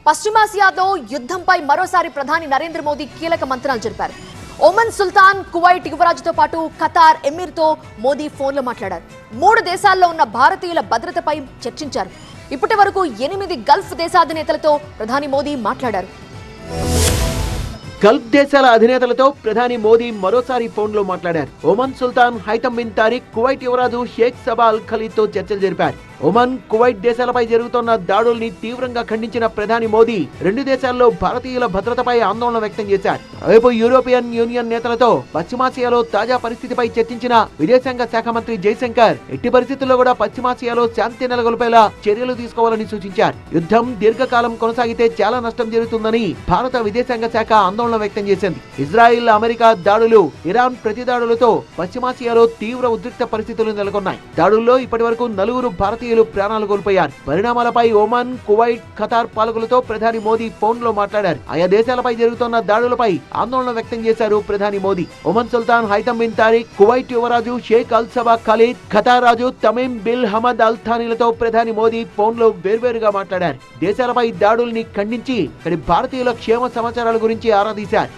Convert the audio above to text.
పశ్చిమాసియాలో యుద్ధంపై మరోసారి ప్రధాని నరేంద్ర మోదీ కీలక మంత్రాలు జరిపారు. ఒమన్ సుల్తాన్, కువైట్ యువరాజుతో పాటు ఖతార్ ఎమిర్తో మోదీ ఫోన్లో మాట్లాడారు. 3 దేశాల్లో ఉన్న భారతీయుల భద్రతపై చర్చించారు. ఇప్పటి వరకు 8 గల్ఫ్ దేశాధినేతలతో ప్రధాని మోదీ మాట్లాడారు. గల్ఫ్ దేశాల అధినేతలతో ప్రధాని మోదీ మరోసారి ఫోన్లో మాట్లాడారు. ఒమన్ సుల్తాన్ హైతమ్ బిన్ తారిక్, కువైట్ యువరాజు షేక్ సబా అల్ ఖలీద్ తో చర్చలు జరిపారు. ఒమన్, కువైట్ దేశాలపై జరుగుతున్న దాడుల్ని తీవ్రంగా ఖండించిన ప్రధాని మోదీ 2 దేశాల్లో భారతీయుల భద్రతపై ఆందోళన వ్యక్తం చేశారు. రేపు యూరోపియన్ యూనియన్ నేతలతో పశ్చిమాసియాలో తాజా పరిస్థితిపై చర్చించిన విదేశాంగ శాఖ మంత్రి జైశంకర్ ఎట్టి పరిస్థితుల్లో కూడా పశ్చిమాసియాలో శాంతి నెలకొల్పేలా చర్యలు తీసుకోవాలని సూచించారు. యుద్ధం దీర్ఘకాలం కొనసాగితే చాలా నష్టం జరుగుతుందని భారత విదేశాంగ శాఖ ఆందోళన వ్యక్తం చేసింది. ఇజ్రాయిల్, అమెరికా దాడులు, ఇరాన్ ప్రతిదాడులతో పశ్చిమాసియాలో తీవ్ర ఉద్రిక్త పరిస్థితులు నెలకొన్నాయి. దాడుల్లో ఇప్పటి వరకు 4 భారతీయులు ప్రాణాలు కోల్పోయారు. పరిణామాలపై ఒమన్, కువైట్, ఖతార్ పాలకులతో ప్రధాని మోదీ ఫోన్ లో మాట్లాడారు. ఆయా దేశాలపై జరుగుతున్న దాడులపై ఆందోళన వ్యక్తం చేశారు ప్రధాని మోదీ. ఒమన్ సుల్తాన్ హైతమ్ బిన్ తారిక్, కువైట్ యువరాజు షేక్ అల్ సబా ఖలీద్, ఖతార్ రాజు తమీమ్ బిన్ హమద్ అల్ థానీలతో ప్రధాని మోదీ ఫోన్ లో వేర్వేరుగా మాట్లాడారు. దేశాలపై దాడుల్ని ఖండించి ఇక్కడి భారతీయుల క్షేమ సమాచారాల గురించి ఆరా తీశారు.